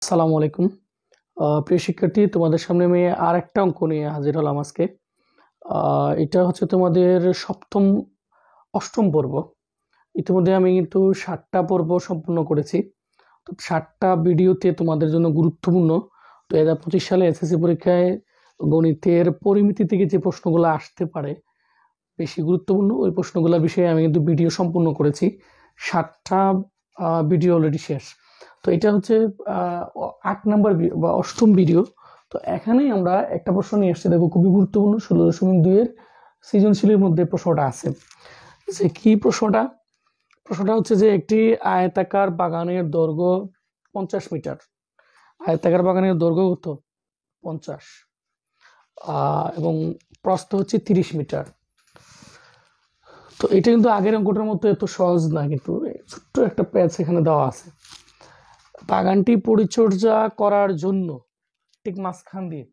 সালামু আলাইকুম। প্রিয় শিক্ষার্থী, তোমাদের সামনে আমি আর একটা অঙ্ক নিয়ে হাজির হলাম আজকে। এটা হচ্ছে তোমাদের অষ্টম পর্ব। ইতিমধ্যে আমি কিন্তু 7টা পর্ব সম্পূর্ণ করেছি। তো 7টা ভিডিওতে তোমাদের জন্য গুরুত্বপূর্ণ। 2025 সালে এসএসসি পরীক্ষায় গণিতের পরিমিতি থেকে যে প্রশ্নগুলো আসতে পারে বেশি গুরুত্বপূর্ণ, ওই প্রশ্নগুলোর বিষয়ে আমি কিন্তু ভিডিও সম্পূর্ণ করেছি। 7টা ভিডিও অলরেডি শেষ। তো এটা হচ্ছে 8 নাম্বার বা 8ম ভিডিও। তো এখানেই আমরা একটা প্রশ্ন নিয়ে এসেছি, দেখো খুবই গুরুত্বপূর্ণ। 16.2 এর সৃজনশীলের মধ্যে প্রশ্নটা আছে। যে কি প্রশ্নটা? প্রশ্নটা হচ্ছে যে একটি আয়তাকার বাগানের দৈর্ঘ্য 50 মিটার। আয়তাকার বাগানের দৈর্ঘ্য কত? 50 এবং প্রস্থ হচ্ছে 30 মিটার। তো এটা কিন্তু আগের অঙ্কটার মতো এত সহজ না, কিন্তু ছোট্ট একটা প্যাচ এখানে দেওয়া আছে। বাগানটি পরিচর্যা করার জন্য ঠিক মাঝখান দিয়ে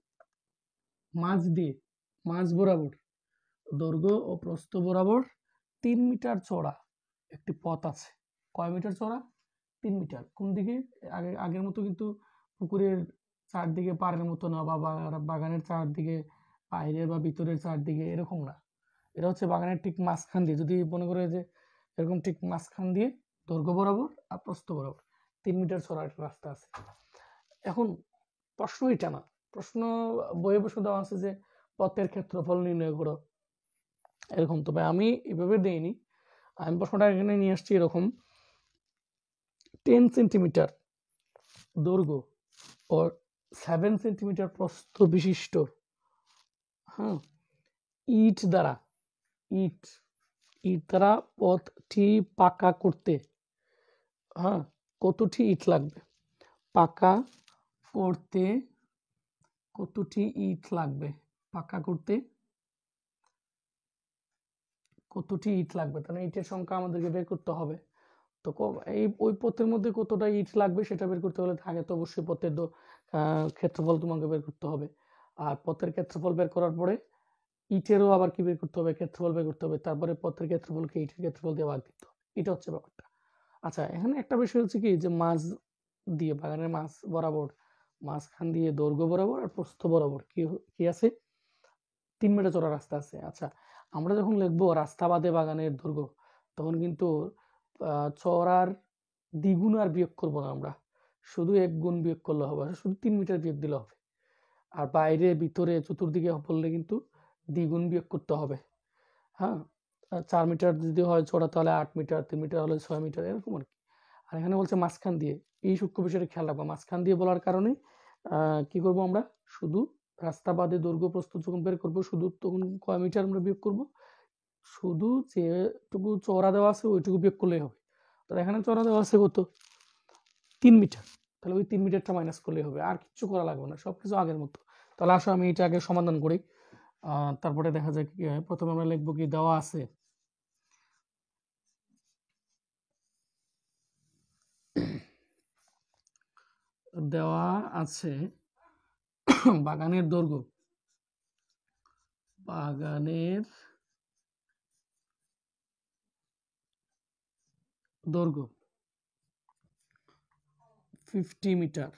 মাঝ বরাবর দৈর্ঘ্য ও প্রস্থ বরাবর 3 মিটার চওড়া একটি পথ আছে। কয় মিটার চওড়া? 3 মিটার। কোন দিকে? আগের মতো কিন্তু পুকুরের চারদিকে পাড়ের মতো না, বা বাগানের চারদিকে বাইরের বা ভিতরের চারদিকে এরকম না। এটা হচ্ছে বাগানের ঠিক মাঝখান দিয়ে, যদি মনে করে যে এরকম ঠিক মাঝখান দিয়ে দৈর্ঘ্য বরাবর আর প্রস্থ বরাবর 3 মিটার চওড়া একটা রাস্তা আছে। এখন প্রশ্ন এটা না, প্রশ্ন বইয়ে বসে দেওয়া আছে যে পথের ক্ষেত্রফল নির্ণয় করো এরকম। তবে আমি এভাবে দেইনি, আমি প্রশ্নটা এখানে নিয়ে আসছি এরকম। 10 সেন্টিমিটার দৈর্ঘ্য ও 7 সেন্টিমিটার প্রস্থ বিশিষ্ট ইট দ্বারা পথটি পাকা করতে কতটি ইট লাগবে? পাকা করতে কতটি ইট লাগবে? পাকা করতে কতটি ইট লাগবে? তাহলে ইটের সংখ্যা আমাদেরকে বের করতে হবে। তো ওই পথের মধ্যে কতটা ইট লাগবে সেটা বের করতে হলে আগে তো অবশ্যই পথের ক্ষেত্রফল তোমাকে বের করতে হবে। আর পথের ক্ষেত্রফল বের করার পরে ইটেরও আবার কি বের করতে হবে? ক্ষেত্রফল বের করতে হবে। তারপরে পথের ক্ষেত্রফলকে ইটের ক্ষেত্রফল দিয়ে ভাগ দিতে হবে। এটা হচ্ছে ব্যাপারটা। আচ্ছা, এখানে একটা বিষয় হচ্ছে কি, যে মাঝ দিয়ে বাগানের মাঝখান দিয়ে দৈর্ঘ্য বরাবর আর প্রস্থ বরাবর কি আছে? 3 মিটার চওড়া রাস্তা আছে। আচ্ছা, আমরা যখন লিখবো রাস্তা বাদে বাগানের দৈর্ঘ্য, তখন কিন্তু চওড়ার দ্বিগুণ আর বিয়োগ করবো না, আমরা শুধু 1 গুণ বিয়োগ করলে হবে, শুধু 3 মিটার বিয়োগ দিলে হবে। আর বাইরে ভিতরে চতুর্দিকে বললে কিন্তু দ্বিগুণ বিয়োগ করতে হবে। 4 মিটার যদি হয় চওড়া, তাহলে 8 মিটার, 3 মিটার হলে 6 মিটার, এরকম আর কি। আর এখানে বলছে মাঝখান দিয়ে, এই সূক্ষ্ম বিষয়টা খেয়াল রাখবো। মাঝখান দিয়ে বলার কারণে কি করব, আমরা শুধু রাস্তা বাদে দৈর্ঘ্য প্রস্থ যখন বের করবো, শুধু তখন কয় মিটার আমরা বিয়োগ করব? শুধু যেটুকু চওড়া দেওয়া আছে ওইটুকু বিয়োগ করলেই হবে। তাহলে এখানে চওড়া দেওয়া আছে কত? 3 মিটার। তাহলে ওই 3 মিটারটা মাইনাস করলেই হবে, আর কিছু করা লাগবে না, সবকিছু আগের মতো। তাহলে আসো আমি এটা আগে সমাধান করি, তারপরে দেখা যায় কি হয়। প্রথমে আমরা লিখবো কি, দেওয়া আছে বাগানের দৈর্ঘ্য 50 মিটার।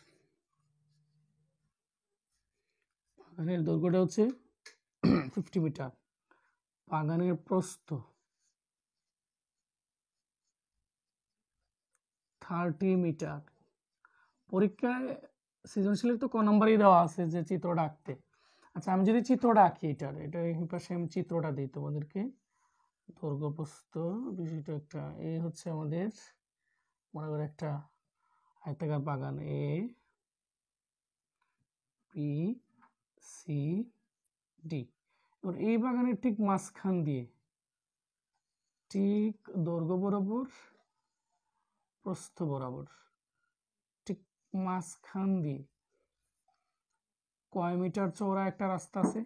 বাগানের দৈর্ঘ্যটা হচ্ছে 50 মিটার। বাগানের প্রস্থ 30 মিটার। পরীক্ষায় সৃজনশীলের তো ক নম্বরই দেওয়া আছে যে চিত্রটা আঁকতে। আচ্ছা, আমি যদি চিত্রটা আঁকি, এটা এই পাশে আমি চিত্রটা দিই তোমাদেরকে। দৈর্ঘ্য প্রস্থ বিষয়টা একটা, এই হচ্ছে আমাদের মনে করে একটা আয়তাকার বাগান, এ বি সি ডি। এবার এই বাগানের ঠিক মাঝখান দিয়ে, ঠিক দৈর্ঘ্য বরাবর প্রস্থ বরাবর ঠিক মাঝখান দিয়ে কয় মিটার চওড়া একটা রাস্তা আছে?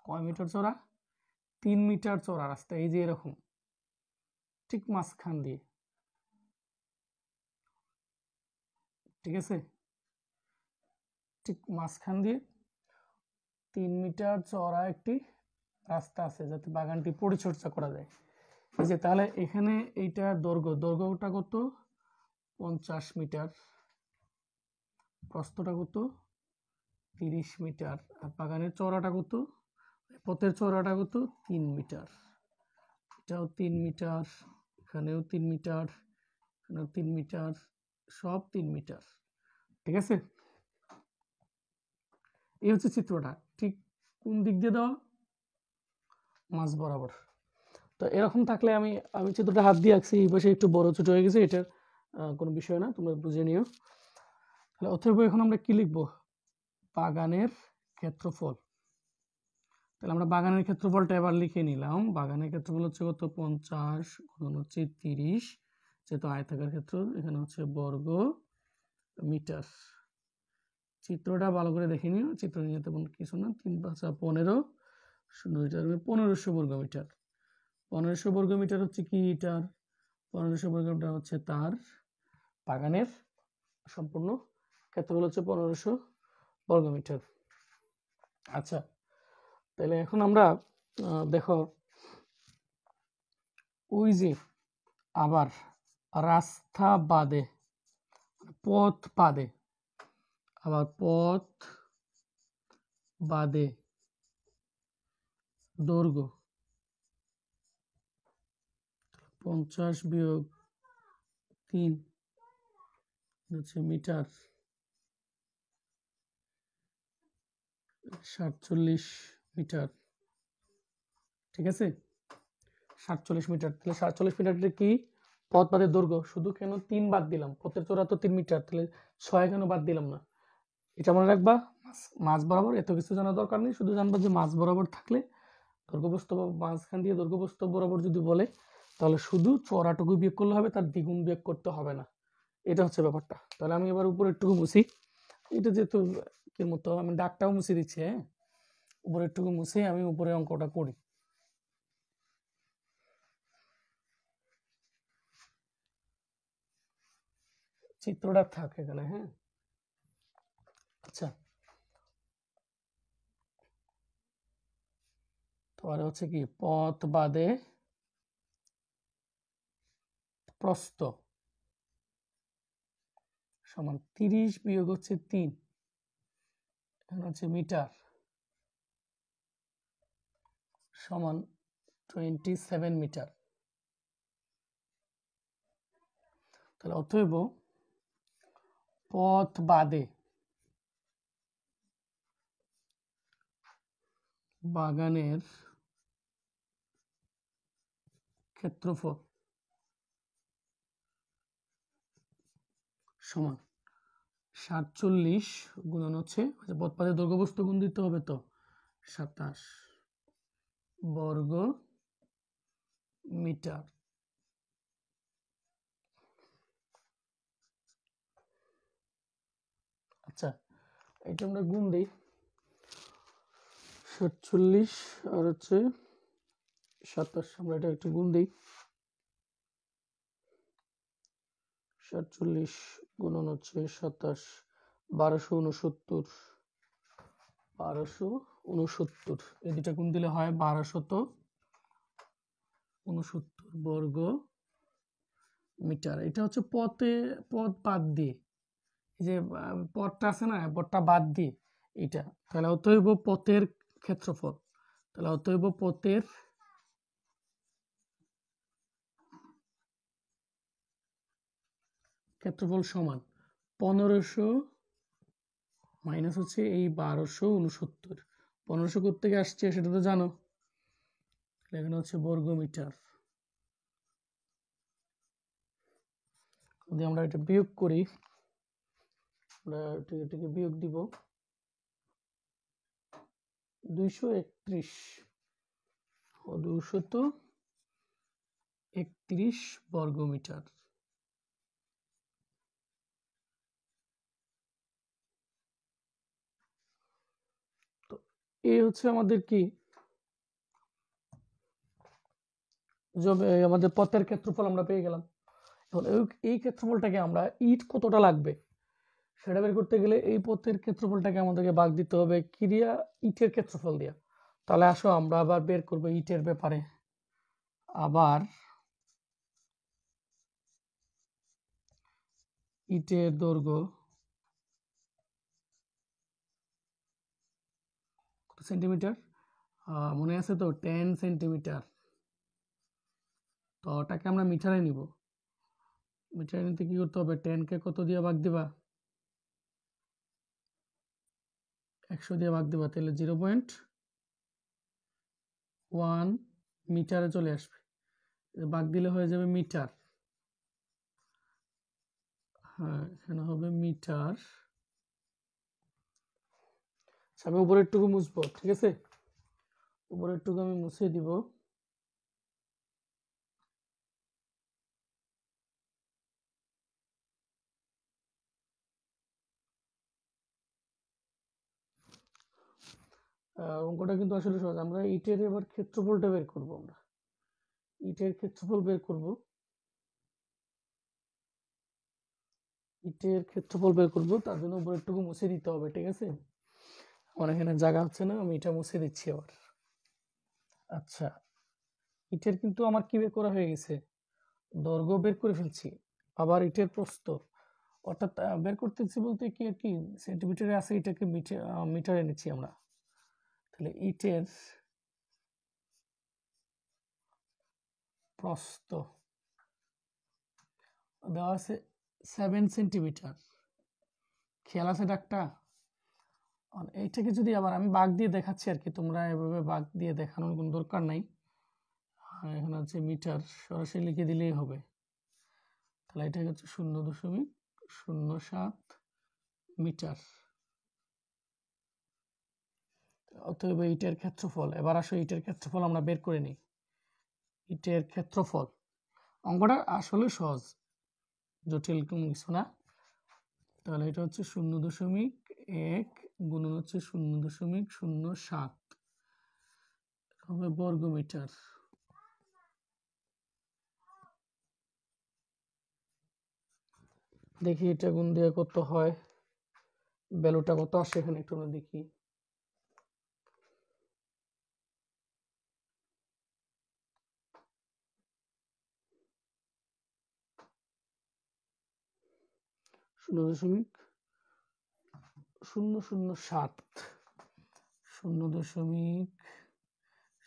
কয় মিটার চওড়া? 3 মিটার চওড়া রাস্তা। এই যে এরকম ঠিক মাঝখান দিয়ে, ঠিক আছে, ঠিক মাঝখান দিয়ে 3 মিটার চওড়া একটি রাস্তা আছে, যাতে বাগানটি পরিচর্যা করা যায়। এই যে, তাহলে এখানে এইটা দৈর্ঘ্যটা কত? 50 মিটার। প্রস্থটা কত 30 মিটার, আর বাগানের চওড়াটা কত, পথের চওড়াটা কত 3 মিটার, এটাও 3 মিটার, এখানেও 3 মিটার, এখানেও 3 মিটার, সব 3 মিটার। ঠিক আছে, এই হচ্ছে চিত্রটা। ঠিক কোন দিক দিয়ে দেওয়া, মাঝ বরাবর। তো এরকম থাকলে আমি আমি চিত্রটা হাত দিয়ে আঁকছি, এই পাশে একটু বড় ছোট হয়ে গেছে, এটার কোনো বিষয় না, তোমরা বুঝে নিও। তাহলে অথবা এখন আমরা কি লিখবো, বাগানের ক্ষেত্রফল। তাহলে আমরা বাগানের ক্ষেত্রফলটা এবার লিখে নিলাম। বাগানের ক্ষেত্রফল হচ্ছে কত 50 গুণন হচ্ছে 30, যেহেতু আয়তাকার ক্ষেত্র, এখানে হচ্ছে বর্গ মিটার। চিত্রটা ভালো করে দেখে নিও, চিত্র নিয়ে তেমন কিছু না। 3 5 15 1500 বর্গ মিটার। 1500 বর্গ মিটার হচ্ছে কি এটার, 1500 বর্গ মিটার হচ্ছে তার বাগানের সম্পূর্ণ ক্ষেত্রফল হচ্ছে 1500 বর্গ মিটার। আচ্ছা, তাহলে এখন আমরা দেখো, ওই যে আবার রাস্তা বাদে, পথ বাদে, আবার পথ বাদে দৈর্ঘ্য 50 বিয়োগ 3 হচ্ছে মিটার, 47 মিটার। ঠিক আছে, 47 মিটার। তাহলে 47 মিটারটা কি, পথ বাদে দৈর্ঘ্য। শুধু কেন 3 বাদ দিলাম, পথের চওড়া তো 3 মিটার, তাহলে 6 কেন বাদ দিলাম না, এটা মনে রাখবা। মাঝ বরাবর এত কিছু জানার দরকার নেই, শুধু জানবা যে মাঝ বরাবর থাকলে দৈর্ঘ্যপ্রস্থ, মাঝখান দিয়ে দৈর্ঘ্যপ্রস্থ বরাবর যদি বলে, তাহলে শুধু চওড়াটুকু বিয়োগ করলে হবে, তার দ্বিগুণ বিয়োগ করতে হবে না। এটা হচ্ছে ব্যাপারটা। তাহলে আমি এবার উপরের টুকু মুছি, এটা যেহেতু কি মতো আমি দাগটাও মুছে দিচ্ছি, হ্যাঁ, উপরের টুকু মুছে আমি উপরে অঙ্কটা করি। চিত্রটা থাক এখানে, হ্যাঁ। আচ্ছা, তাহলে হচ্ছে কি, পথ বাদে প্রস্থ সমান 30 বিয়োগ হচ্ছে 3, এখানে হচ্ছে মিটার, সমান 27 মিটার। তাহলে অতএব পথ বাদে বাগানের ক্ষেত্রফল সমান 47 গুণন হচ্ছে পথ বাদে দৈর্ঘ্যপ্রস্থ গুণ দিতে হবে, তো 27 বর্গ মিটার। আচ্ছা, এটা আমরা গুণ দিই, 47 আর হচ্ছে 27, আমরা এটা একটু গুণ দিই। 47 গুণন হচ্ছে 27, 1269, 1269, এই দুটা গুণ দিলে হয় 1269 বর্গ মিটার। এটা হচ্ছে পথ বাদ দিয়ে, এই যে পথটা আছে না, পথটা বাদ দিয়ে এটা। তাহলে অতএব পথের ক্ষেত্রফল, তাহলে অতএব পথের ক্ষেত্রফল সমান 1500 মাইনাস হচ্ছে এই 1269, 1500 কোত্থেকে আসছে সেটা তো জানো, এখানে হচ্ছে বর্গ মিটার। যদি আমরা এটা বিয়োগ করি, আমরা এটাকে বিয়োগ দিব, 231 231 বর্গ মিটার। তো এই হচ্ছে আমাদের কি, আমাদের পথের ক্ষেত্রফল আমরা পেয়ে গেলাম। এখন এই ক্ষেত্রফলটাকে আমরা ইট কতটা লাগবে সেটা বের করতে গেলে এই পথের ক্ষেত্রফলটাকে আমাদেরকে ভাগ দিতে হবে ক্রিয়া ইটের ক্ষেত্রফল দিয়া। তাহলে আসো আমরা আবার বের করব ইটের ব্যাপারে। আবার ইটের দৈর্ঘ্য সেন্টিমিটার, মনে আছে তো 10 সেন্টিমিটার। তো ওটাকে আমরা মিটারে নিব। মিটারে নিতে কি করতে হবে? 10কে কত দিয়ে ভাগ দিবা? 100 দিয়ে ভাগ দিবা, তাহলে 0.1 মিটারে চলে আসবে। ভাগ দিলে হয়ে যাবে মিটার। হ্যাঁ, এখানে হবে মিটার। আমি উপরের টুকু মুছবো, ঠিক আছে? উপরের টুকু আমি মুছে দিব। অঙ্কটা কিন্তু আসলে সহজ। আমরা ইটের এবার ক্ষেত্রফলটা বের করব। আমরা ইটের ক্ষেত্রফল বের করব। ইটের ক্ষেত্রফল বের করব, তার জন্য উপরের টুকু মুছে দিতে হবে, ঠিক আছে? আমার এখানে জায়গা হচ্ছে না, আমি এটা মুছে দিচ্ছি আবার। আচ্ছা, ইটের কিন্তু আমার কি বের করা হয়ে গেছে? দৈর্ঘ্য বের করে ফেলছি, আবার ইটের প্রস্থ, অর্থাৎ বের করতেছি বলতে কি আর কি, সেন্টিমিটারে আছে, এটাকে মিটারে নিচ্ছি আমরা। তাহলে ইটের প্রস্থ দেওয়া আছে 7 সেন্টিমিটার। খেয়াল আছে ডাকটা? এইটাকে যদি আবার আমি বাঘ দিয়ে দেখাচ্ছি আর কি, তোমরা এভাবে বাঘ দিয়ে দেখানোর কোনো দরকার নাই। এখানে হচ্ছে মিটার, সরাসরি লিখে দিলেই হবে। তাহলে এটা হচ্ছে 0.07 মিটার। অতএব ইটের ক্ষেত্রফল, এবার আসো ইটের ক্ষেত্রফল আমরা বের করে নিই। ইটের ক্ষেত্রফল, অঙ্কটা আসলে সহজ, জটিল কোনো কিছু না। তাহলে এটা হচ্ছে 0.1 গুণন হচ্ছে 0.07 হবে বর্গ মিটার। দেখি এটা গুণ দিয়ে কত হয়, ভ্যালুটা কত আসে এখানে একটু আমরা দেখি। শূন্য দশমিক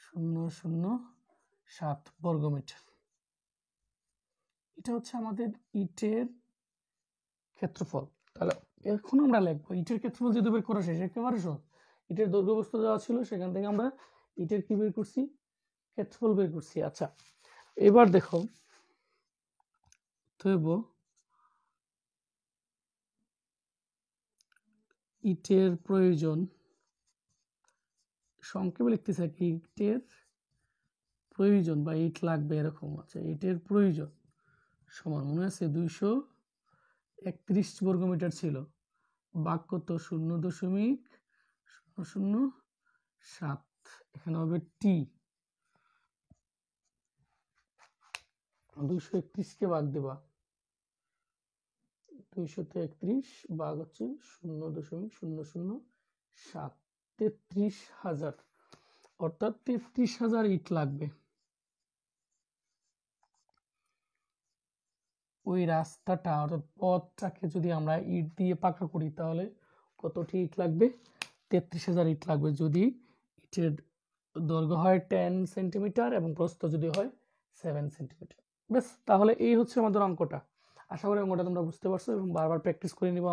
0.007 বর্গমিটার। এটা হচ্ছে আমাদের ইটের ক্ষেত্রফল। তাহলে এখন আমরা লিখবো ইটের ক্ষেত্রফল যেহেতু বের করা শেষ, একেবারে সহজ। ইটের দৈর্ঘ্য বস্তু দেওয়া ছিল, সেখান থেকে আমরা ইটের কি বের করছি? ক্ষেত্রফল বের করছি। আচ্ছা, এবার দেখো ইটের প্রয়োজন, সংক্ষেপে লিখতেছে কি, ইটের প্রয়োজন বা ইট লাগবে এরকম আছে। ইটের প্রয়োজন সমান, মনে আছে 231 বর্গমিটার ছিল, ভাগ কত? 0.007, এখানে হবে টি। 231কে ভাগ দেবা, 231 ভাগ হচ্ছে 0.007, 33,000, অর্থাৎ 33,000 ইট লাগবে। ওই রাস্তাটা অর্থাৎ পথটাকে যদি আমরা ইট দিয়ে পাকা করি, তাহলে কতটি ইট লাগবে? 33,000 ইট লাগবে, যদি ইটের দৈর্ঘ্য হয় 10 সেন্টিমিটার এবং প্রস্থ যদি হয় 7 সেন্টিমিটার। বেশ, তাহলে এই হচ্ছে আমাদের অঙ্কটা। আশা করি অঙ্কটা তোমরা বুঝতে পারছো এবং বারবার প্র্যাকটিস করে নিব।